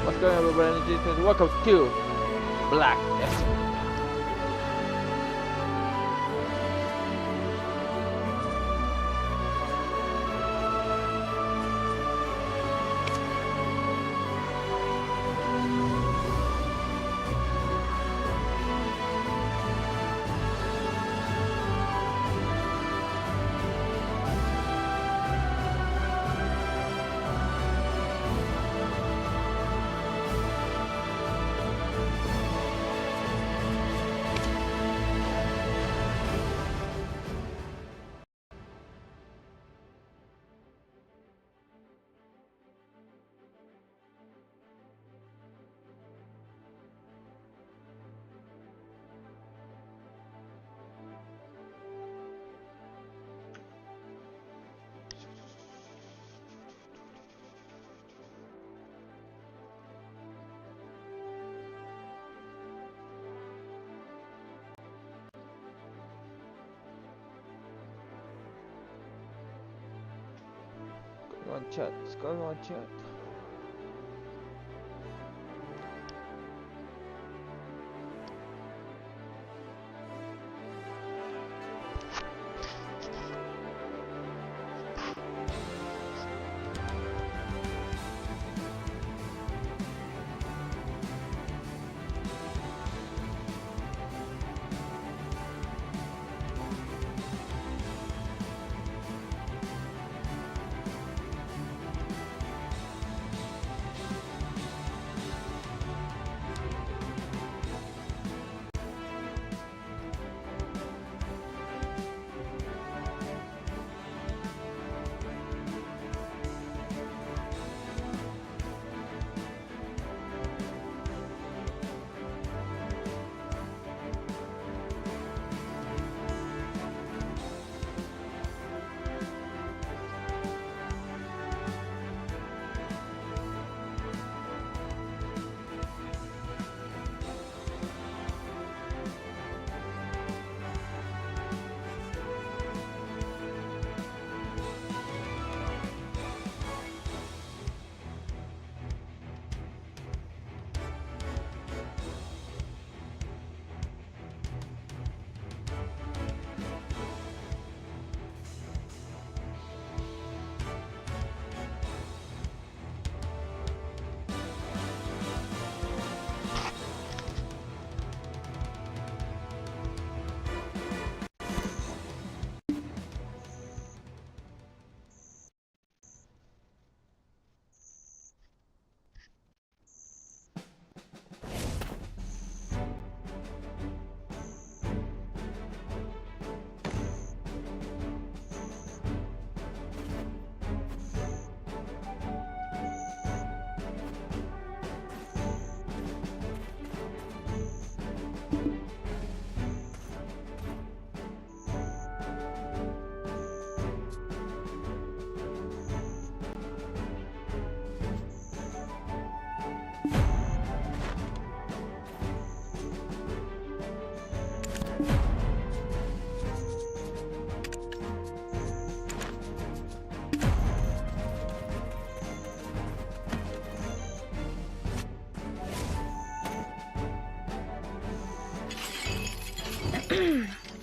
What's going on, everybody? Welcome to Black Destiny. What's going on, chat?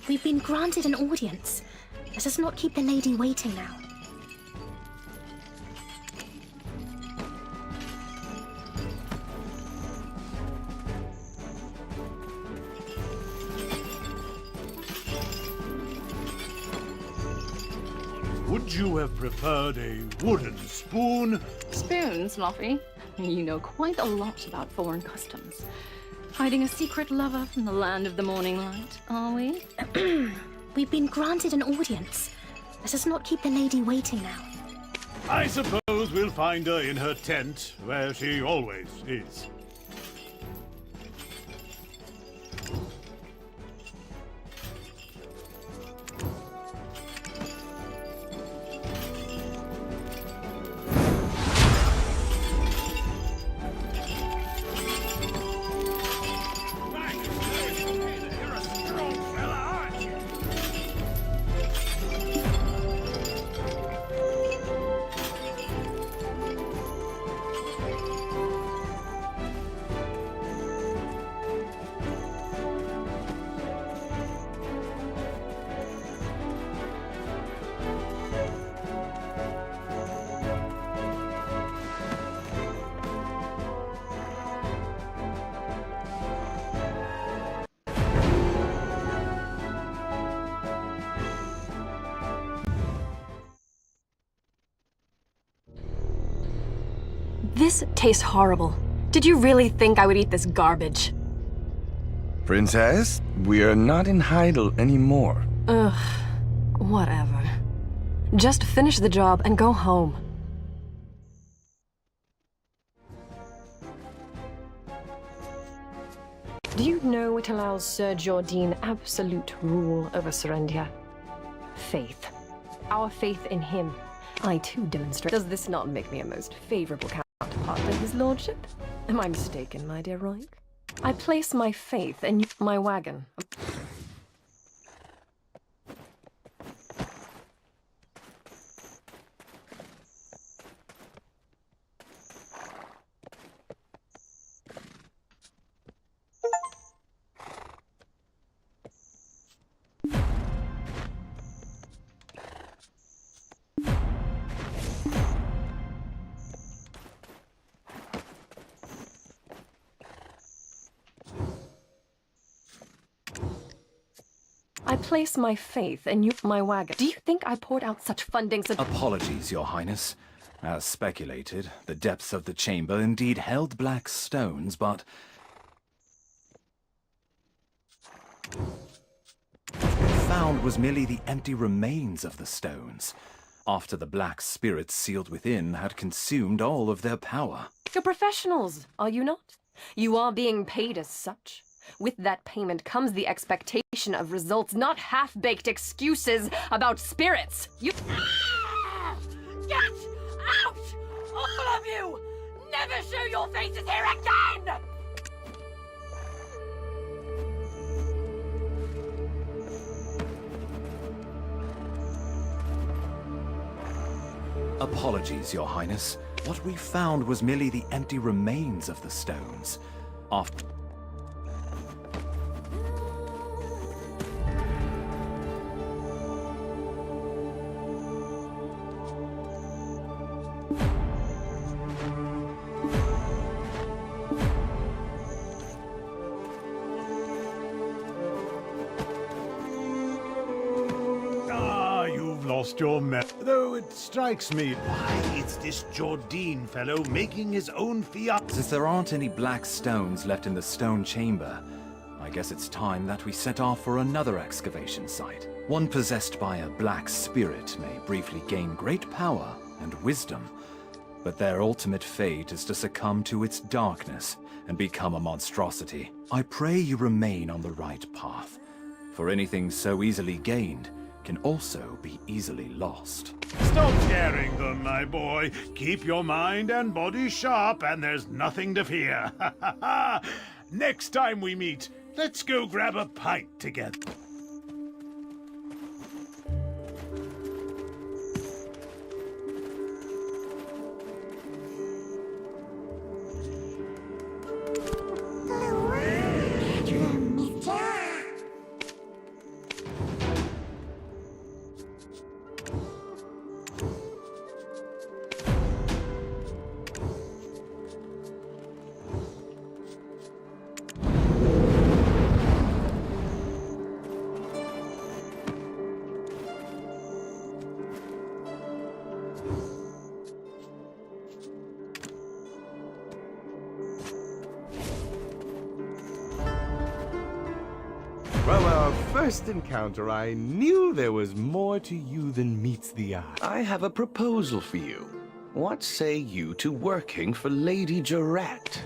We've been granted an audience. Let us not keep the lady waiting now. Would you have preferred a wooden spoon? Spoons, Luffy. You know quite a lot about foreign customs. Hiding a secret lover from the land of the morning light, are we? We've been granted an audience. Let us not keep the lady waiting now. I suppose we'll find her in her tent, where she always is. This tastes horrible. Did you really think I would eat this garbage? Princess, we are not in Heidel anymore. Ugh, whatever. Just finish the job and go home. Do you know it allows Sir Jordine absolute rule over Serendia? Faith. Our faith in him. I too demonstrate. Does this not make me a most favorable counterpart to his lordship? Am I mistaken, my dear Roig? I place my faith in my wagon. I place my faith in my wagon. Do you think I poured out such funding so— Apologies, Your Highness. As speculated, the depths of the chamber indeed held black stones, but what we found was merely the empty remains of the stones, after the black spirits sealed within had consumed all of their power. You're professionals, are you not? You are being paid as such. With that payment comes the expectation of results, not half-baked excuses about spirits. You— Get out! All of you! Never show your faces here again! Apologies, Your Highness. What we found was merely the empty remains of the stones. After Lost your though it strikes me, why it's this Jordine fellow making his own fiat. Since there aren't any black stones left in the stone chamber, I guess it's time that we set off for another excavation site. One possessed by a black spirit may briefly gain great power and wisdom, but their ultimate fate is to succumb to its darkness and become a monstrosity. I pray you remain on the right path, for anything so easily gained can also be easily lost. Stop scaring them, my boy. Keep your mind and body sharp, and there's nothing to fear. Next time we meet, let's go grab a pint together. From our first encounter, I knew there was more to you than meets the eye. I have a proposal for you. What say you to working for Lady Jarette?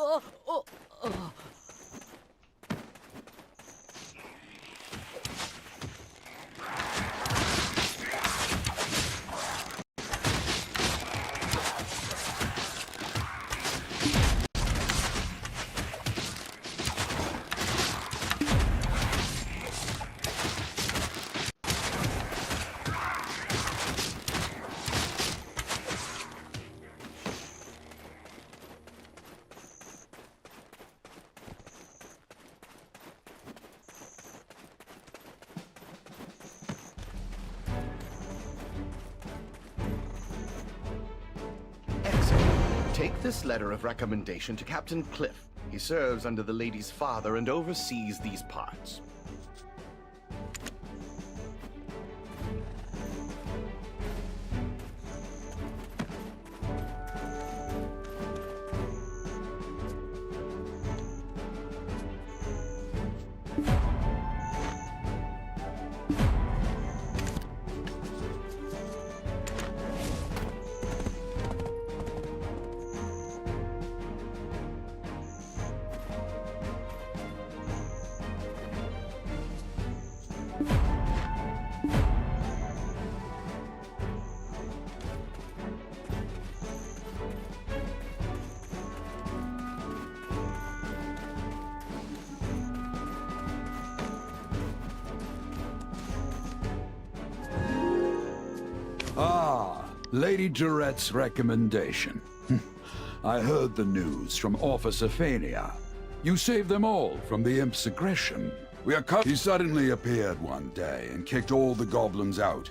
Oh, oh, oh. Excellent. Take this letter of recommendation to Captain Cliff. He serves under the lady's father and oversees these parts. Ah, Lady Durette's recommendation. I heard the news from Officer Fania. You saved them all from the Imp's aggression. He suddenly appeared one day and kicked all the goblins out.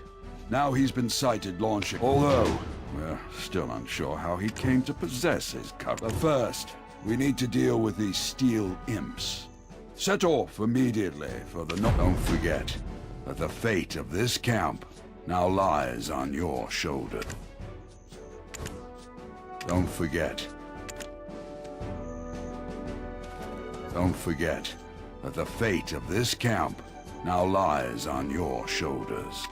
Now he's been sighted launching. Although, we're still unsure how he came to possess his cover. But first, we need to deal with these steel imps. Set off immediately for the Don't forget that the fate of this camp now lies on your shoulder. Don't forget. Don't forget that the fate of this camp now lies on your shoulders.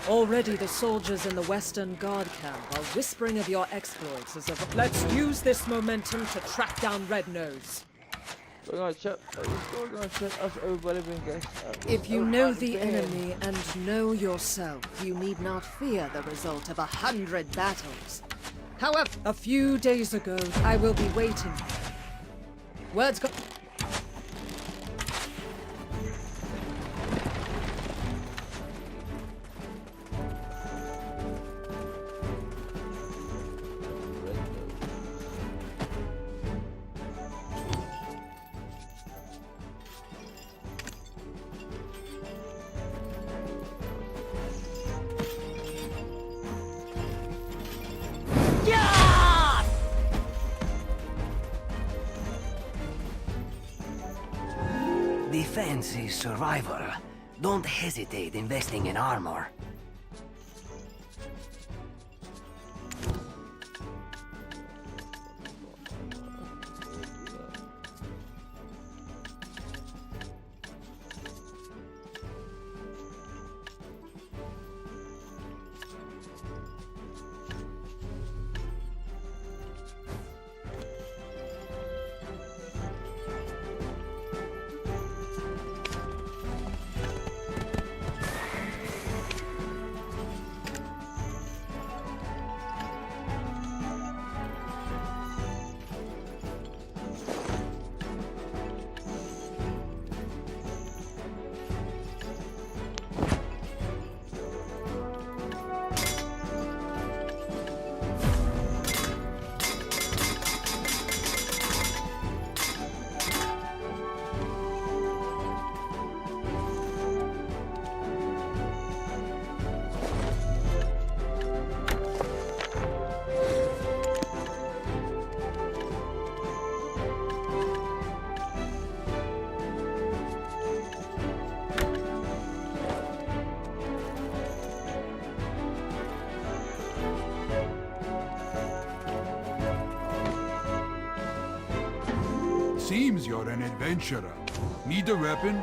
Already the soldiers in the Western Guard camp are whispering of your exploits as of... Let's use this momentum to track down Red Nose. We're gonna check. We're gonna check us everybody been guess. If you know the enemy and know yourself, you need not fear the result of 100 battles. However, a few days ago, I will be waiting. Words go. Defense is survival. Don't hesitate investing in armor. Seems you're an adventurer. Need a weapon?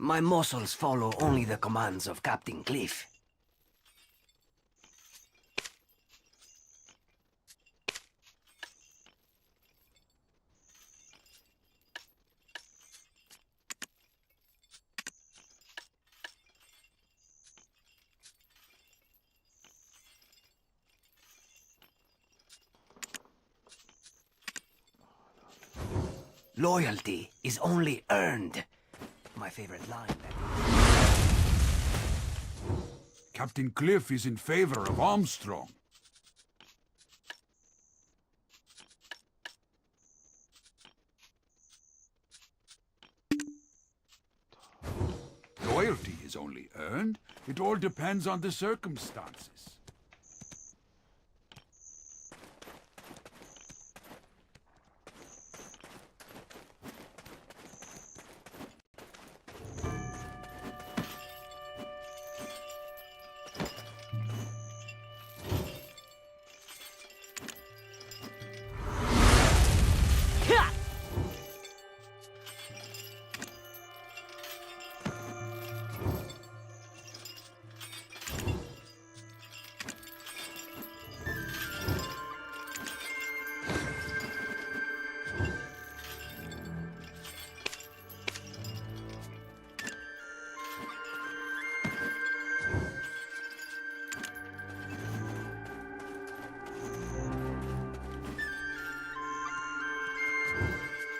My muscles follow only the commands of Captain Cliff. Loyalty is only earned. My favorite line. Captain Cliff is in favor of Armstrong. Loyalty is only earned. It all depends on the circumstances.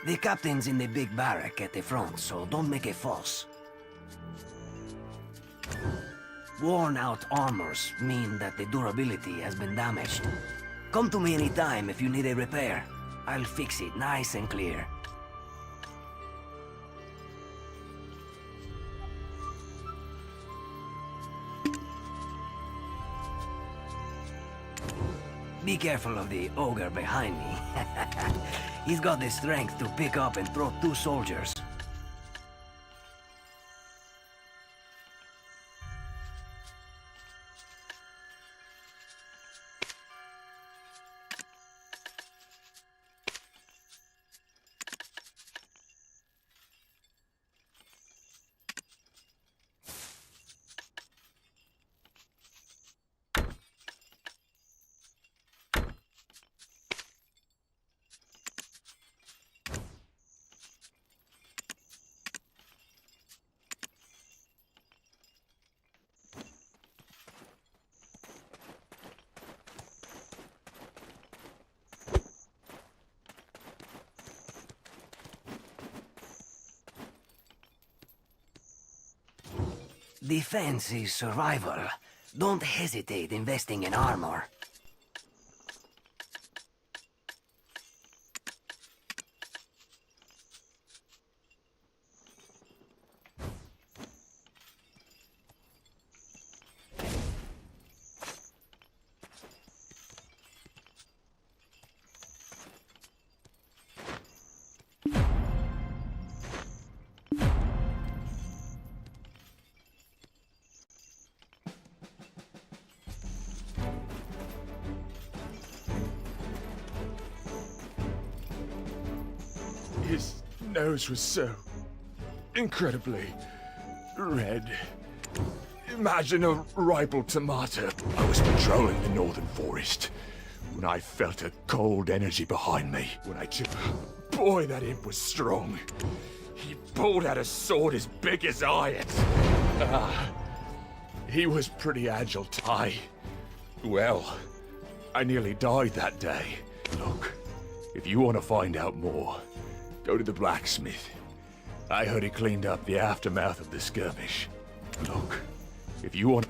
The captain's in the big barrack at the front, so don't make a fuss. Worn-out armors mean that the durability has been damaged. Come to me anytime if you need a repair. I'll fix it nice and clear. Be careful of the ogre behind me. He's got the strength to pick up and throw 2 soldiers. Defense is survival. Don't hesitate investing in armor. His nose was so incredibly red. Imagine a ripe tomato. I was patrolling the northern forest when I felt a cold energy behind me. Boy, that imp was strong. He pulled out a sword as big as iron. He was pretty agile, well, I nearly died that day. Look, if you want to find out more, go to the blacksmith. I heard he cleaned up the aftermath of the skirmish. Look, if you want...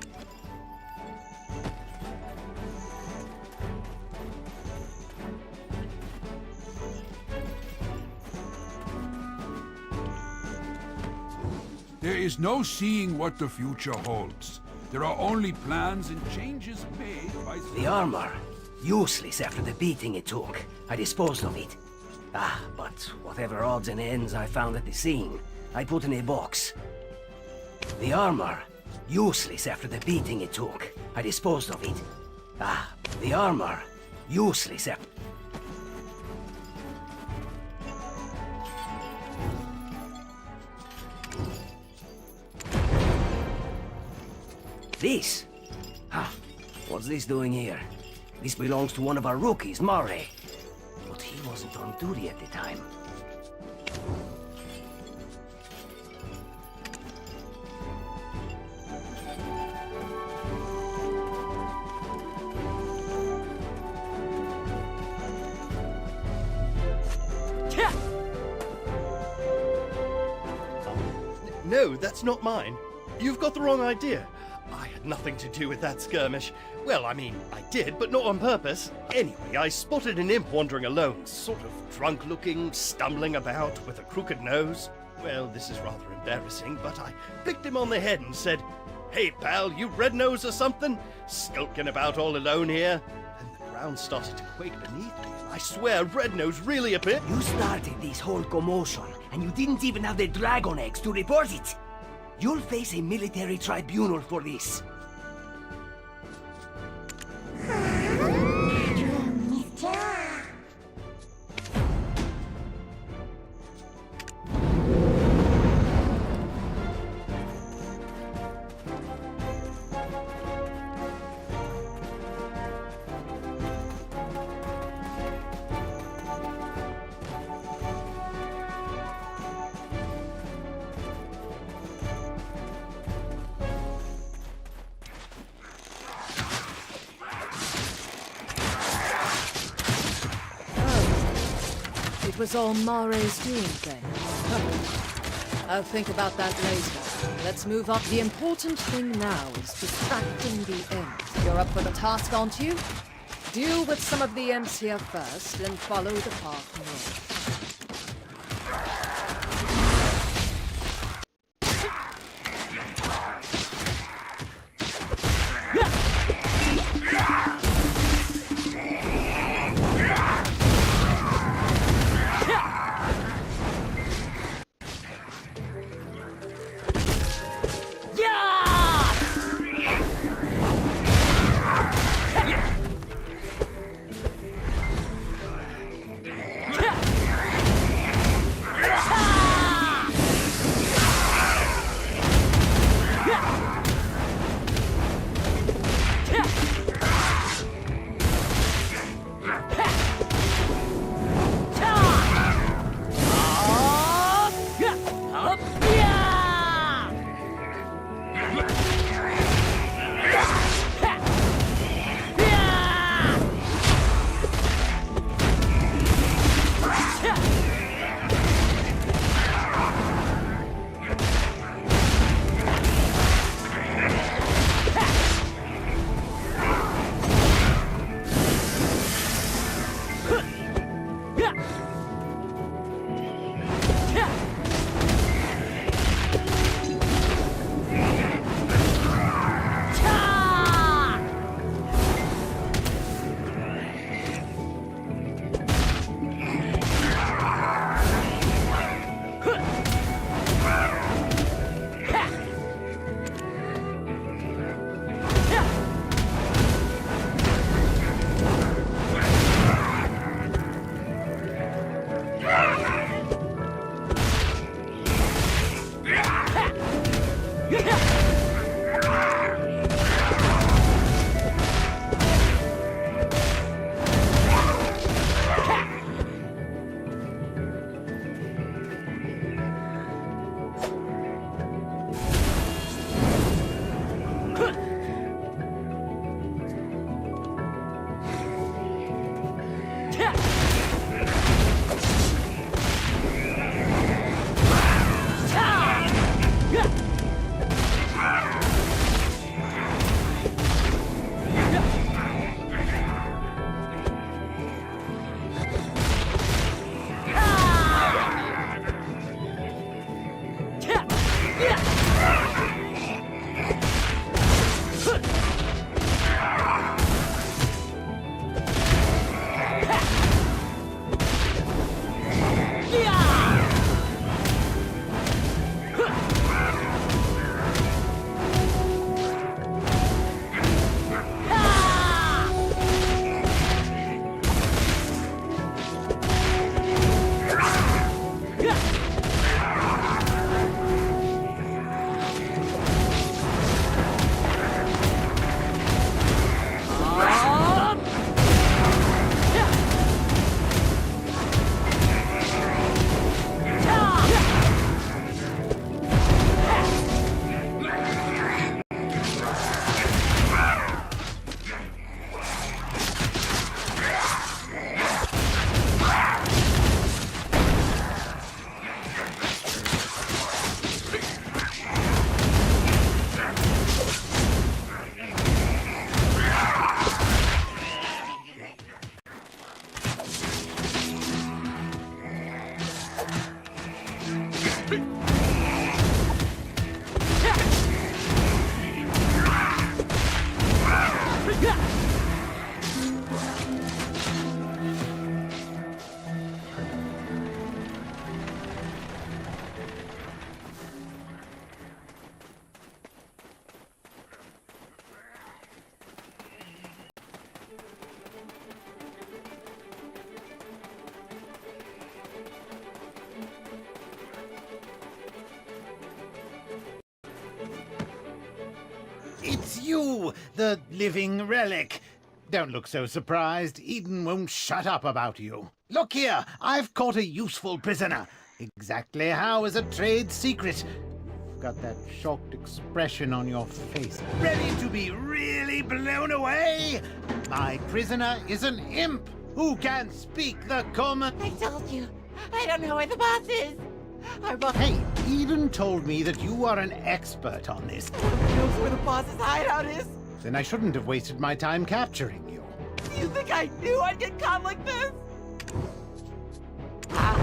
There is no seeing what the future holds. There are only plans and changes made by... The armor. Useless after the beating it took. I disposed of it. But whatever odds and ends I found at the scene, I put in a box. The armor. Useless after the beating it took. I disposed of it. The armor. Useless after... This? What's this doing here? This belongs to one of our rookies, Murray. But he wasn't on duty at the time. No, that's not mine. You've got the wrong idea. I had nothing to do with that skirmish. Well, I mean, I did, but not on purpose. Anyway, I spotted an imp wandering alone, sort of drunk-looking, stumbling about, with a crooked nose. Well, this is rather embarrassing, but I picked him on the head and said, "Hey, pal, you red nose or something? Skulking about all alone here?" And the ground started to quake beneath me, and I swear Red Nose really appeared. You started this whole commotion, and you didn't even have the dragon eggs to report it. You'll face a military tribunal for this. It was all Mare's doing then. I'll think about that later. Let's move on. The important thing now is distracting the imp. You're up for the task, aren't you? Deal with some of the imps here first, then follow the path north. It's you, the living relic. Don't look so surprised. Eden won't shut up about you. Look here, I've caught a useful prisoner. Exactly how is a trade secret. You've got that shocked expression on your face. Ready to be really blown away? My prisoner is an imp who can speak the common... I told you. I don't know where the boss is. Our boss... Hey, Eden told me that you are an expert on this. Nobody knows where the boss's hideout is. Then I shouldn't have wasted my time capturing you. You think I knew I'd get caught like this? Ah,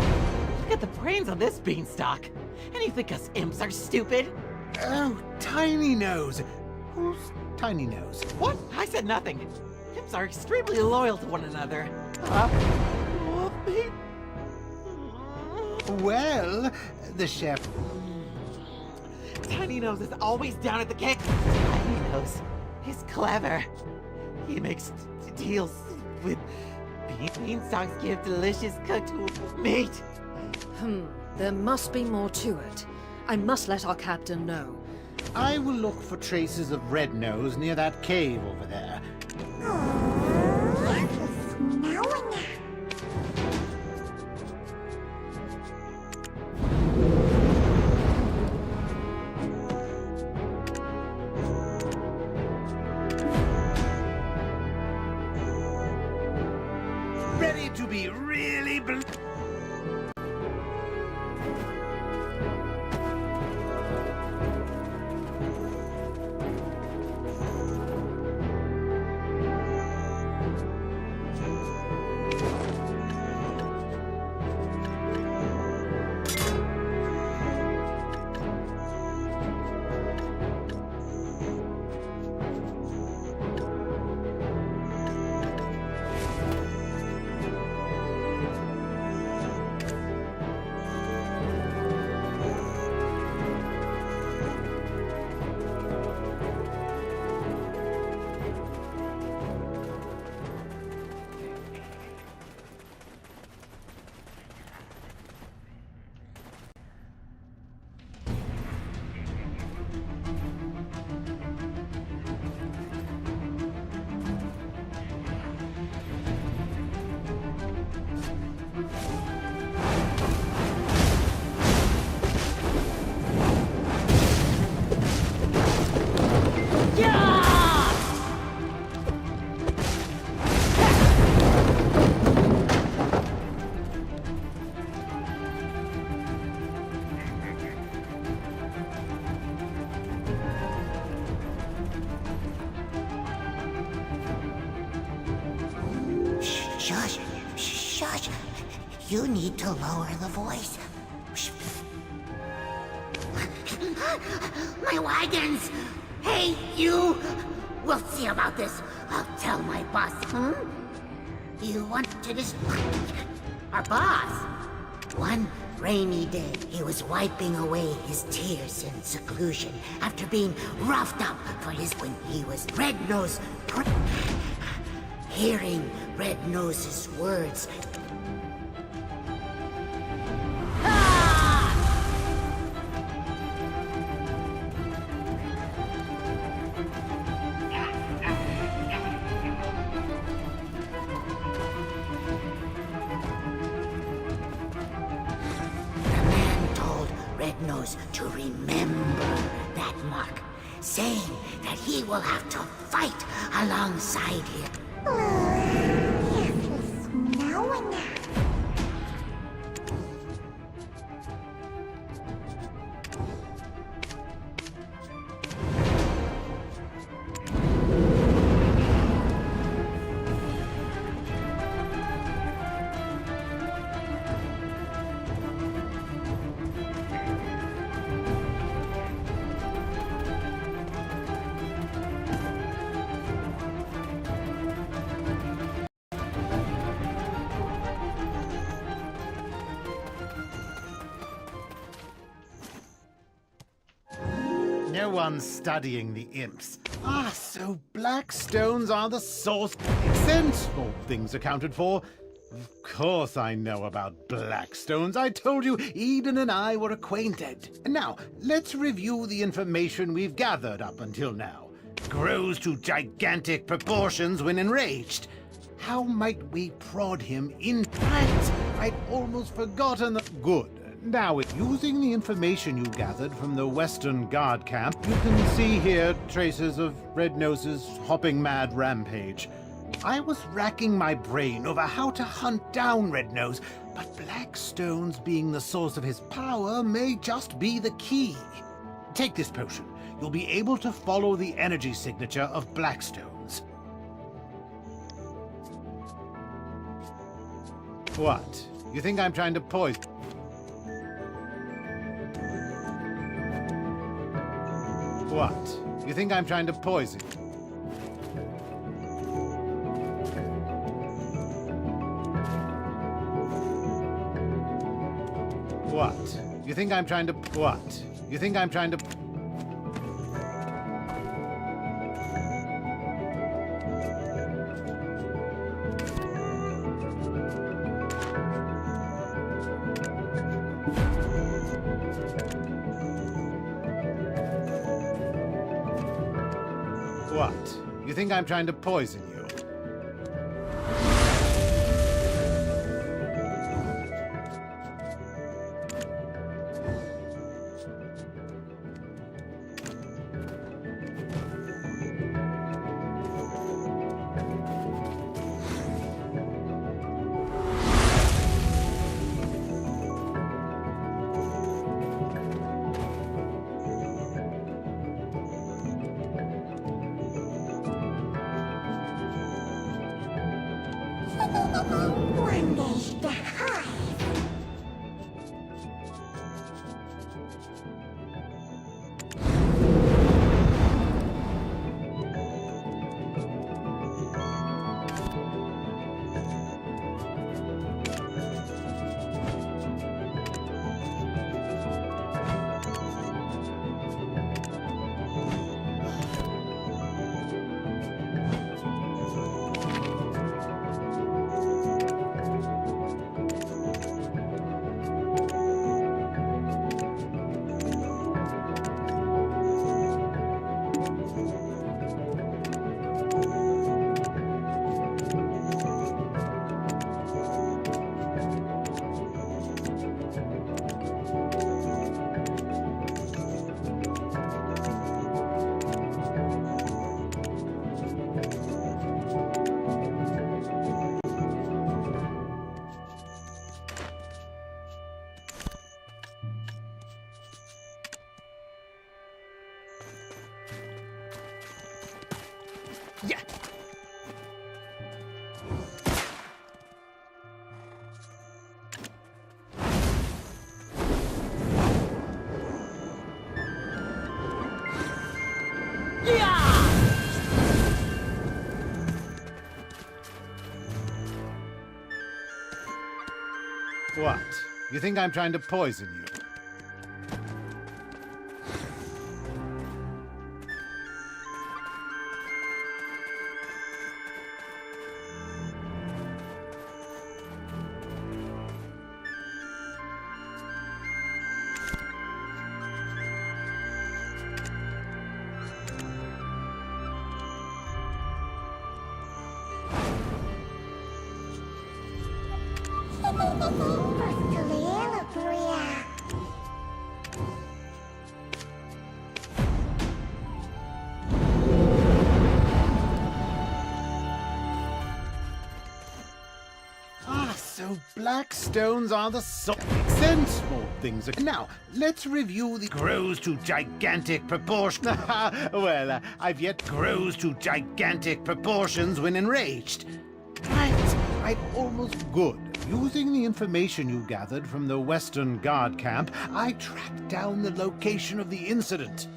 look at the brains on this beanstalk. And you think us imps are stupid? Oh, Tiny Nose. Who's Tiny Nose? What? I said nothing. Imps are extremely loyal to one another. Well, the chef... Tiny Nose is always down at the cake. Tiny Nose is clever. He makes deals with beanstalks, give delicious cooked meat. There must be more to it. I must let our captain know. I will look for traces of Red Nose near that cave over there. Ready to be really Shush. Shush. You need to lower the voice. My wagons! Hey, you! We'll see about this. I'll tell my boss. You want to our boss? One rainy day, he was wiping away his tears in seclusion after being roughed up for his when he was Red-Nose. Hearing Red-Nose's words. Red-Nose to remember that mark, saying that he will have to fight alongside him. No one's studying the imps. Ah, so black stones are the source. Since all things accounted for. Of course I know about black stones. I told you Eden and I were acquainted. Now, let's review the information we've gathered up until now. Grows to gigantic proportions when enraged. How might we prod him in fact? I'd almost forgotten that. Good. Now, using the information you gathered from the Western Guard camp, you can see here traces of Red-Nose's hopping mad rampage. I was racking my brain over how to hunt down Red-Nose, but black stones being the source of his power may just be the key. Take this potion. You'll be able to follow the energy signature of black stones. What? You think I'm trying to poison? What? You think I'm trying to poison? What? You think I'm trying to... What? You think I'm trying to... What? You think I'm trying to poison you? One day's the hive. Yeah. What? You think I'm trying to poison you? So black stones are the sort that make sense. Small things are... Now, let's review the... Grows to gigantic proportions. Well, I've yet grows to gigantic proportions when enraged. Right, almost good. Using the information you gathered from the Western Guard camp, I tracked down the location of the incident.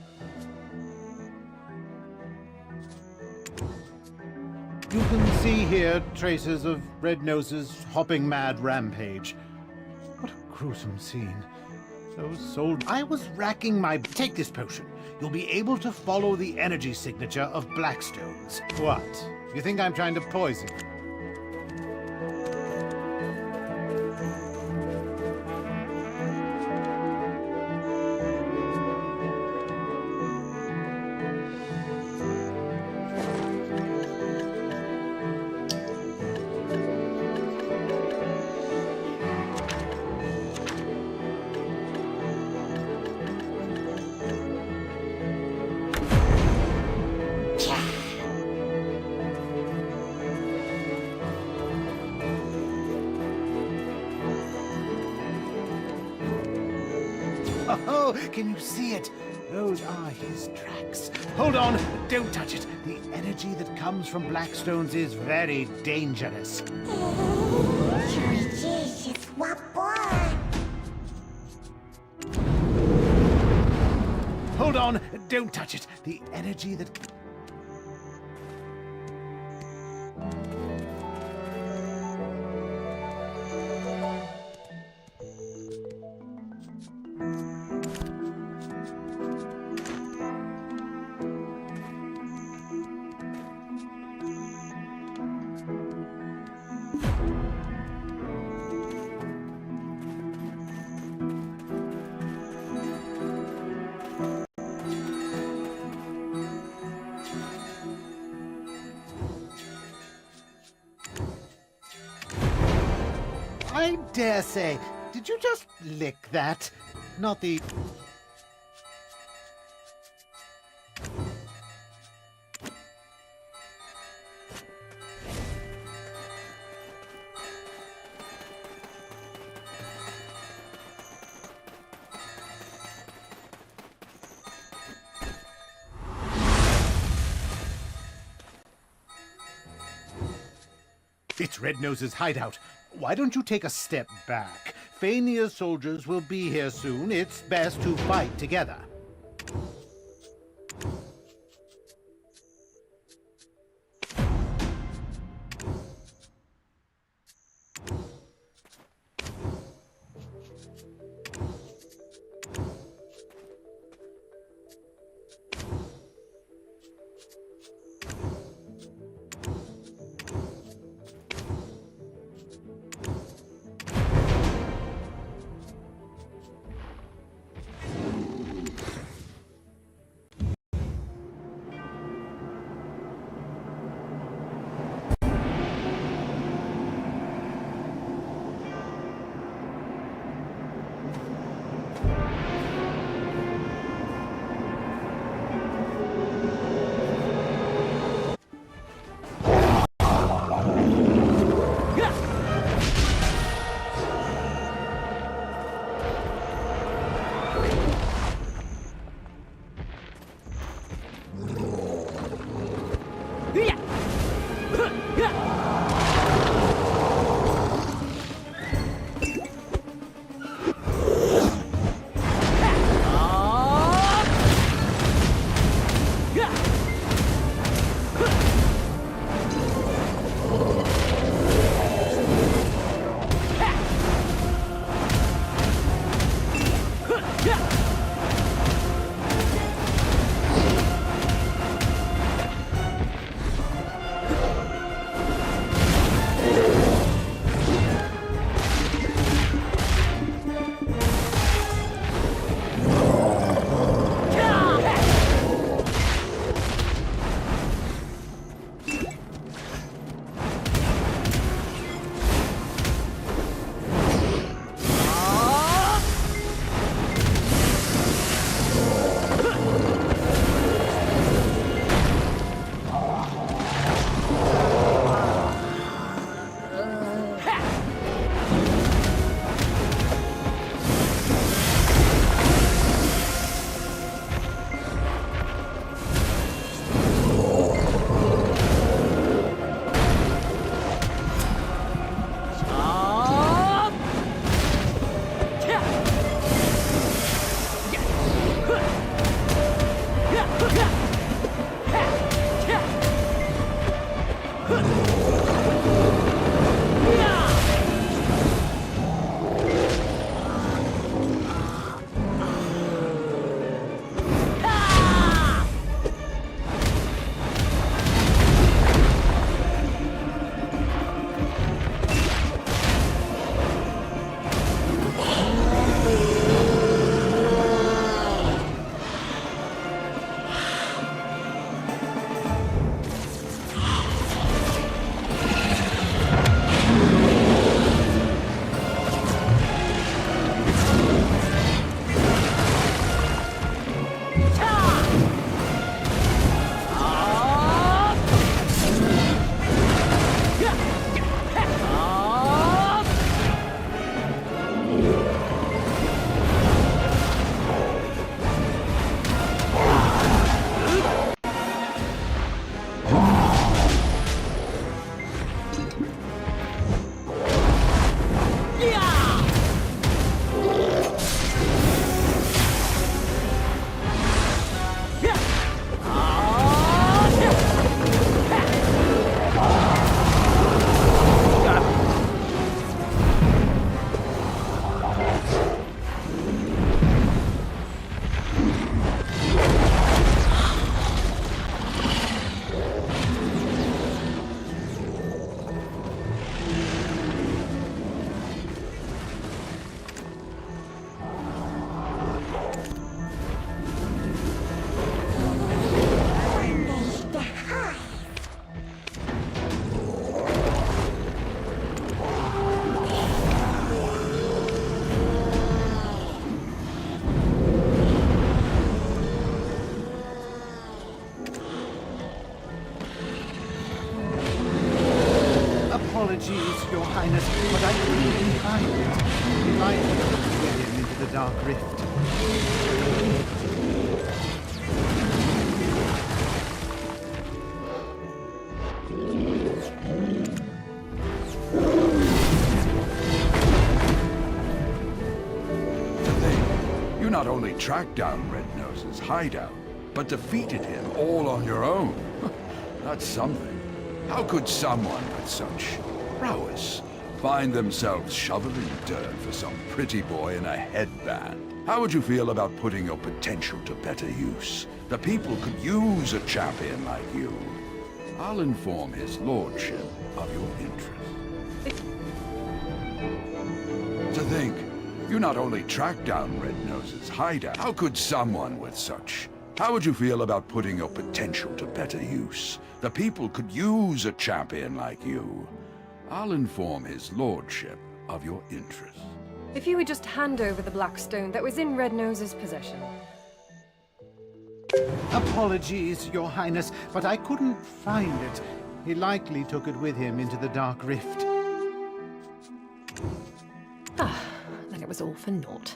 You can see here traces of Red Nose's hopping mad rampage. What a gruesome scene. Those soldiers... I was racking my... Take this potion. You'll be able to follow the energy signature of Blackstones. What? You think I'm trying to poison you? Oh, can you see it? Those are his tracks. Hold on, don't touch it. The energy that comes from Blackstones is very dangerous. hold on. Don't touch it. The energy that... I dare say. Did you just lick that? Not the... It's Red-Nose's hideout. Why don't you take a step back? Fania's soldiers will be here soon. It's best to fight together. Dark Rift. You not only tracked down Red Nose's hideout, but defeated him all on your own. That's something. How could someone with such prowess find themselves shoveling dirt for some pretty boy in a headband? How would you feel about putting your potential to better use? The people could use a champion like you. I'll inform his lordship of your interest. To think, you not only tracked down Red Nose's hideout, how could someone with such... How would you feel about putting your potential to better use? The people could use a champion like you. I'll inform his lordship of your interest. If you would just hand over the black stone that was in Red Nose's possession. Apologies, Your Highness, but I couldn't find it. He likely took it with him into the Dark Rift. Then it was all for naught.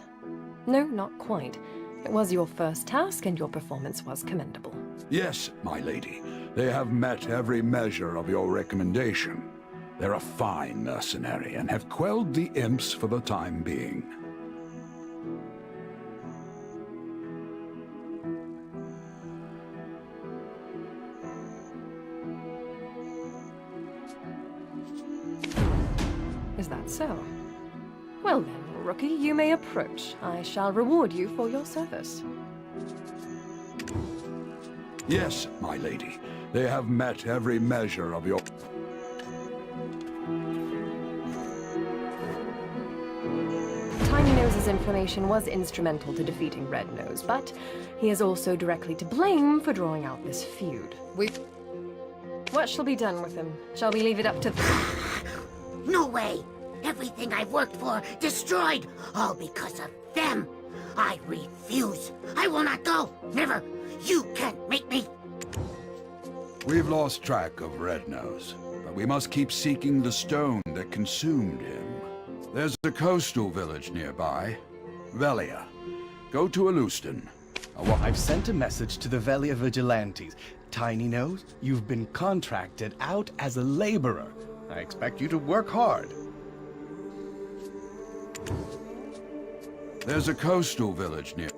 No, not quite. It was your first task, and your performance was commendable. Yes, my lady. They have met every measure of your recommendation. They're a fine mercenary, and have quelled the imps for the time being. Is that so? Well then, rookie, you may approach. I shall reward you for your service. Yes, my lady. They have met every measure of your... Tiny Nose's information was instrumental to defeating Red Nose, but he is also directly to blame for drawing out this feud. What shall be done with him? Shall we leave it up to... No way! Everything I've worked for, destroyed! All because of them! I refuse! I will not go! Never! You can't make me! We've lost track of Red Nose, but we must keep seeking the stone that consumed him. There's a coastal village nearby, Velia. Go to Alustan. I've sent a message to the Velia Vigilantes. Tiny Nose, you've been contracted out as a laborer. I expect you to work hard. There's a coastal village near...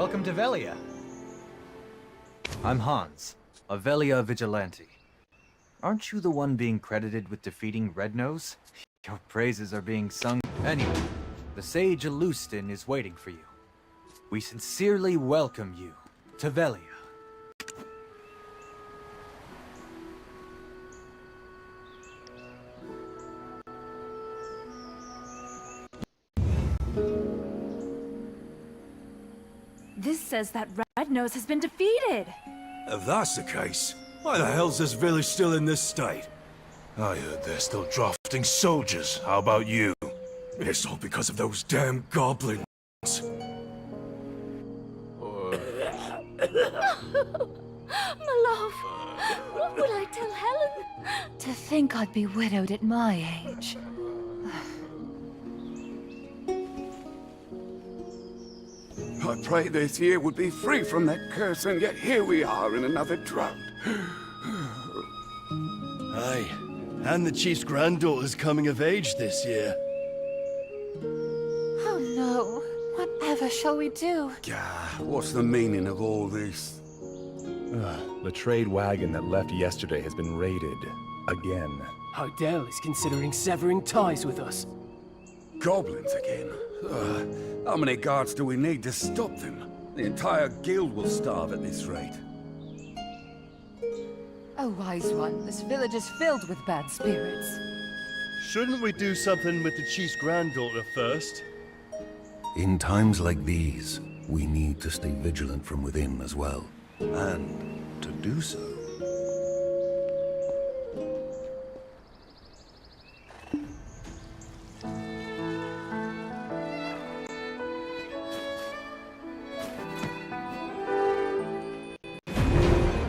Welcome to Velia. I'm Hans, a Velia vigilante. Aren't you the one being credited with defeating Red Nose? Your praises are being sung. Anyway, the Sage Alustin is waiting for you. We sincerely welcome you to Velia. This says that Red Nose has been defeated. If that's the case, why the hell's this village still in this state? I heard they're still drafting soldiers. How about you? It's all because of those damn goblins. My love, what would I tell Helen? To think I'd be widowed at my age. I prayed this year would be free from that curse, and yet here we are in another drought. Aye, and the chief's granddaughter's coming of age this year. Oh no, whatever shall we do? What's the meaning of all this? The trade wagon that left yesterday has been raided. Again. Hardell is considering severing ties with us. Goblins again? How many guards do we need to stop them? The entire guild will starve at this rate. Oh, wise one, this village is filled with bad spirits. Shouldn't we do something with the chief's granddaughter first? In times like these, we need to stay vigilant from within as well. And to do so...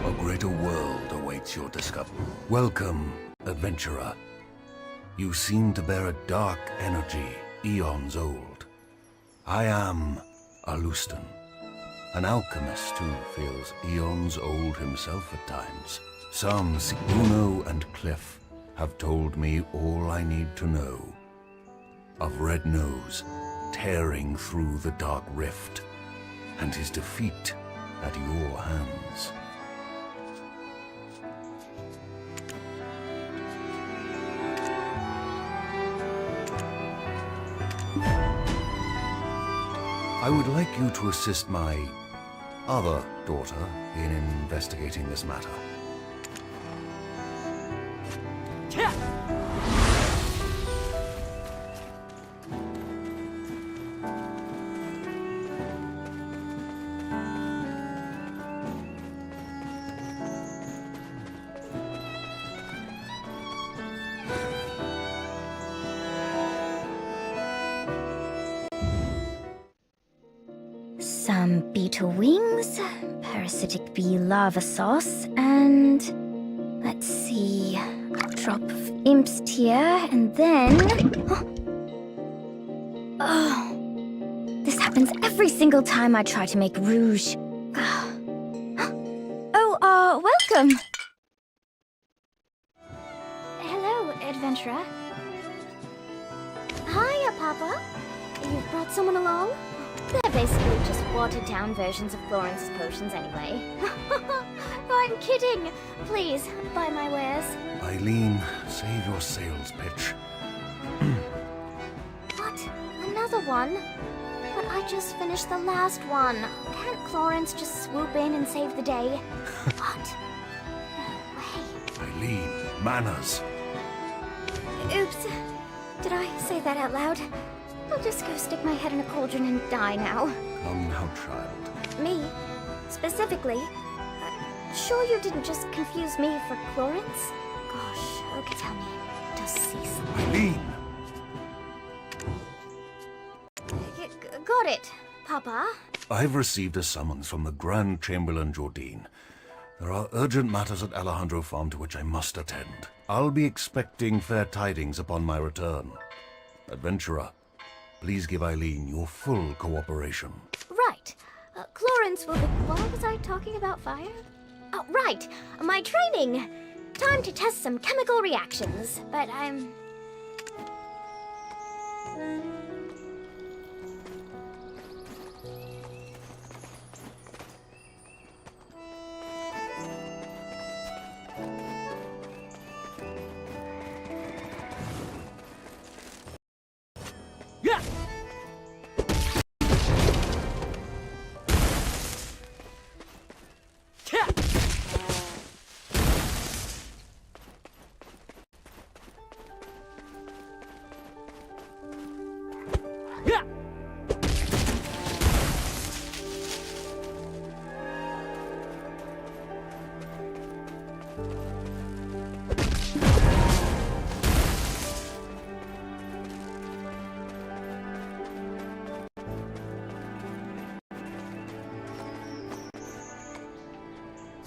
A greater world awaits your discovery. Welcome, adventurer. You seem to bear a dark energy, eons old. I am Alustin, an alchemist who feels eons old himself at times. Some Bruno and Cliff have told me all I need to know of Red Nose tearing through the Dark Rift and his defeat at your hands. I would like you to assist my other daughter in investigating this matter. Some beetle wings, parasitic bee lava sauce, and let's see, a drop of imp's tear, and then... Oh, this happens every single time I try to make rouge. Oh, welcome. Hello, adventurer. Hiya, Papa. You've brought someone along? They're basically just watered-down versions of Florence's potions anyway. I'm kidding. Please, buy my wares. Eileen, save your sales pitch. What? Another one? But I just finished the last one. Can't Florence just swoop in and save the day? What? No way. Eileen, manners. Oops. Did I say that out loud? I'll just go stick my head in a cauldron and die now. Come now, child. Me? Specifically? Sure you didn't just confuse me for Florence? Gosh, okay, tell me. Does Cecil... Eileen! Got it, Papa. I've received a summons from the Grand Chamberlain Jordine. There are urgent matters at Alejandro Farm to which I must attend. I'll be expecting fair tidings upon my return. Adventurer, please give Eileen your full cooperation. Right. Florence will be... Why was I talking about fire? Oh, right. My training. Time to test some chemical reactions. But I'm...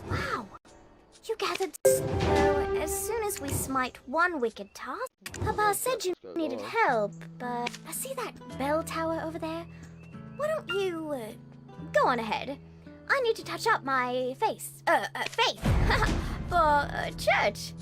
Wow! You gathered. So, as soon as we smite one wicked task, Papa said you needed help, but I see that bell tower over there. Why don't you go on ahead? I need to touch up my faith for church.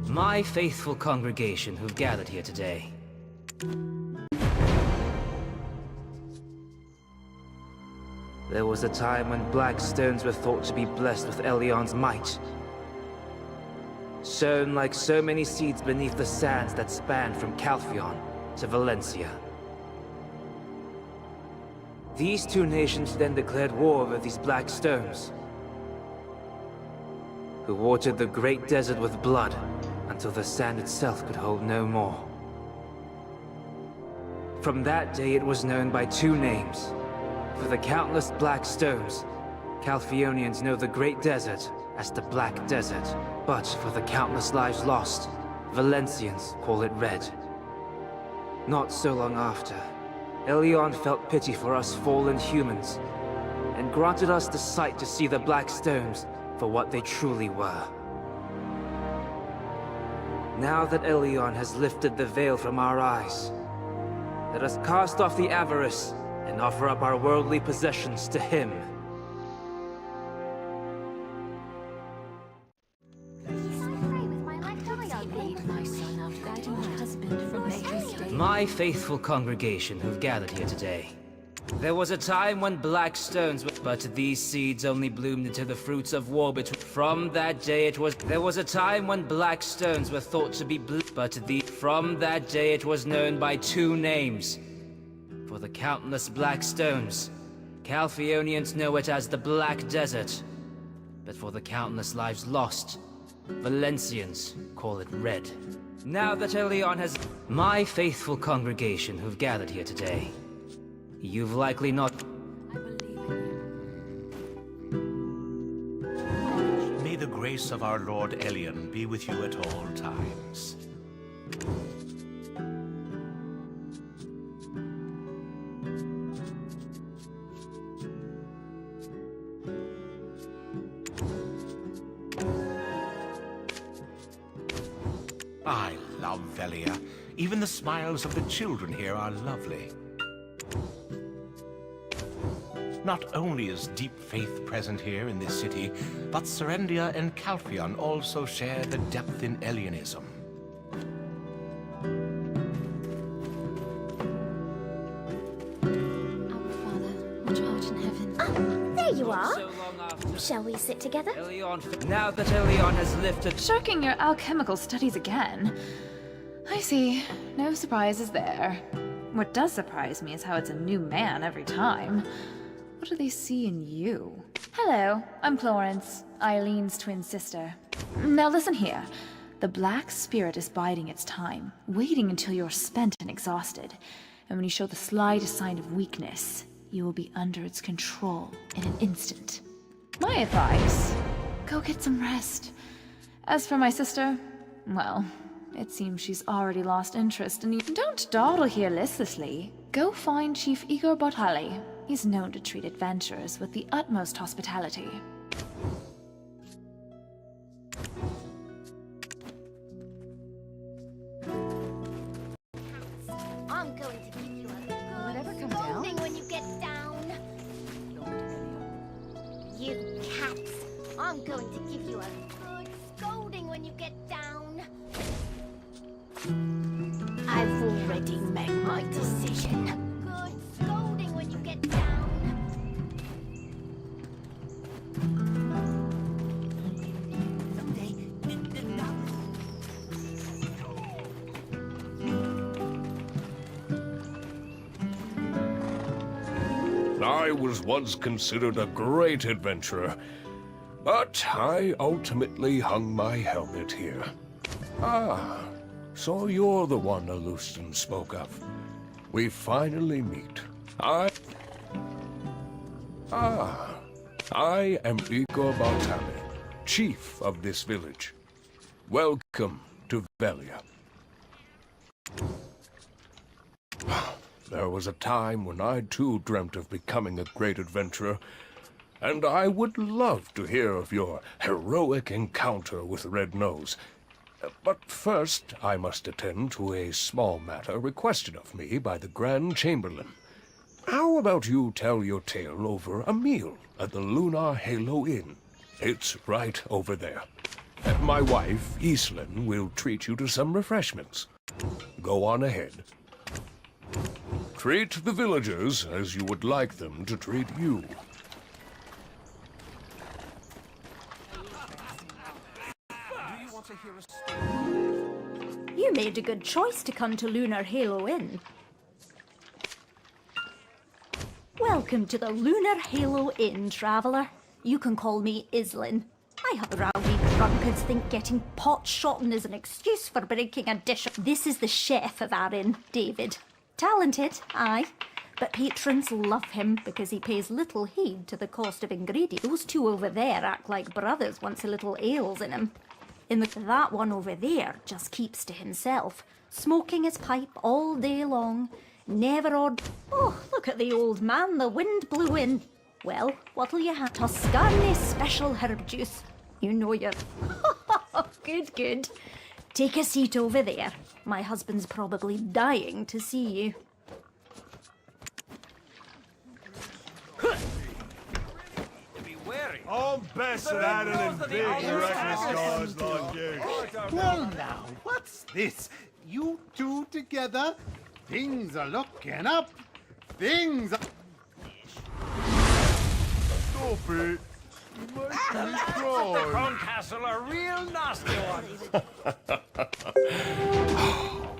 My faithful congregation who've gathered here today. There was a time when black stones were thought to be blessed with Elion's might. Sown like so many seeds beneath the sands that span from Calphion to Valencia. These two nations then declared war over these black stones, who watered the great desert with blood until the sand itself could hold no more. From that day it was known by two names. For the countless black stones, Calphionians know the great desert as the Black Desert. But for the countless lives lost, Valencians call it Red. Not so long after, Elion felt pity for us fallen humans, and granted us the sight to see the black stones for what they truly were. Now that Elion has lifted the veil from our eyes, let us cast off the avarice and offer up our worldly possessions to him. My faithful congregation who've gathered here today. There was a time when black stones were, but these seeds only bloomed into the fruits of war between. From that day it was. There was a time when black stones were thought to be From that day it was known by two names. For the countless black stones, Calphionians know it as the Black Desert. But for the countless lives lost, Valencians call it Red. Now that Elion has. My faithful congregation who've gathered here today. You've likely not. May the grace of our Lord Elion be with you at all times. I love Velia. Even the smiles of the children here are lovely. Not only is deep faith present here in this city, but Serendia and Calphion also share the depth in Elionism. Which art in heaven. Oh, there you are. Shall we sit together? Now that Elion has lifted. Shirking your alchemical studies again. I see. No surprises there. What does surprise me is how it's a new man every time. What do they see in you? Hello, I'm Florence, Eileen's twin sister. Now listen here. The Black Spirit is biding its time, waiting until you're spent and exhausted. And when you show the slightest sign of weakness, you will be under its control in an instant. My advice, go get some rest. As for my sister, well, it seems she's already lost interest in you. Don't dawdle here listlessly. Go find Chief Igor Botali. He's known to treat adventurers with the utmost hospitality. I'm going to give you a good scolding when you get down. I've already made my decision. Good scolding when you get down. I was once considered a great adventurer, but I ultimately hung my helmet here. Ah, so you're the one Alustin spoke of. We finally meet. I am Igor Baltali, chief of this village. Welcome to Velia. There was a time when I too dreamt of becoming a great adventurer, and I would love to hear of your heroic encounter with Red Nose. But first, I must attend to a small matter requested of me by the Grand Chamberlain. How about you tell your tale over a meal at the Lunar Halo Inn? It's right over there. My wife, Islin, will treat you to some refreshments. Go on ahead. Treat the villagers as you would like them to treat you. You made a good choice to come to Lunar Halo Inn. Welcome to the Lunar Halo Inn, traveller. You can call me Islin. I have rowdy drunkards think getting pot-shotting is an excuse for breaking a dish. This is the chef of our inn, David. Talented, aye, but patrons love him because he pays little heed to the cost of ingredients. Those two over there act like brothers once a little ale's in him. That one over there just keeps to himself, smoking his pipe all day long, never Oh, look at the old man, the wind blew in. Well, what'll you have? Toscane special herb juice. You know you're... Good, good. Take a seat over there. My husband's probably dying to see you. I'm best at handling big reckless guys like you. Well now, what's this? You two together? Things are looking up. Things are... Stop it. You make me cry. Castle are real nasty ones.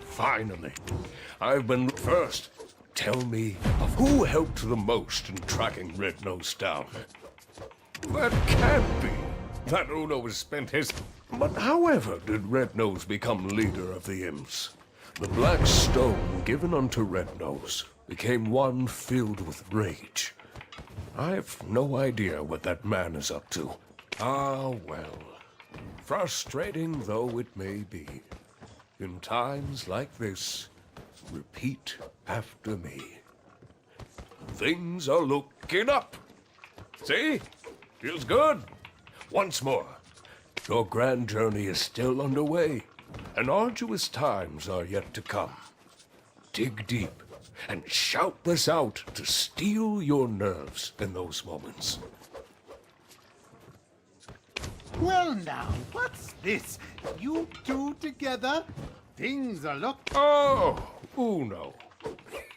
Finally. I've been first. Tell me of who helped the most in tracking Red Nose down. That can't be. That Uno has spent his... But however did Red Nose become leader of the imps? The black stone given unto Red Nose became one filled with rage. I've no idea what that man is up to. Ah, well. Frustrating though it may be, in times like this, repeat after me. Things are looking up. See? Feels good. Once more. Your grand journey is still underway, and arduous times are yet to come. Dig deep and shout this out to steel your nerves in those moments. Well now, what's this? You two together? Things are Oh, Uno.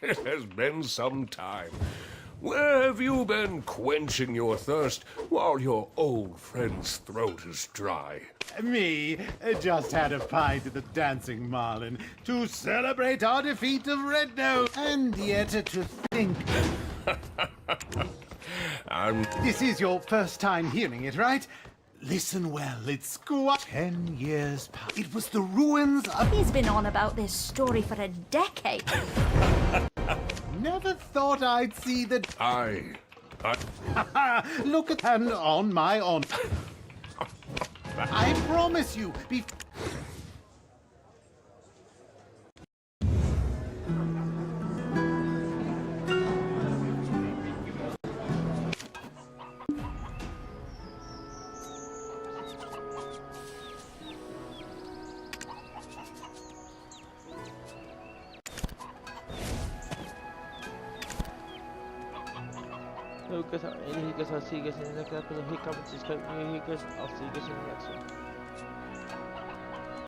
It has been some time. Where have you been quenching your thirst while your old friend's throat is dry? Me just had a pint at the Dancing Marlin to celebrate our defeat of Red Nose. And yet to think... This is your first time hearing it, right? Listen well, it's 10 years past. It was the ruins of... He's been on about this story for a decade. Never thought I'd see the... I... Look at... And on my honor. I promise you, He goes, I'll see you guys in the next episode. He comments, subscribe, he goes, I'll see you guys in the next one.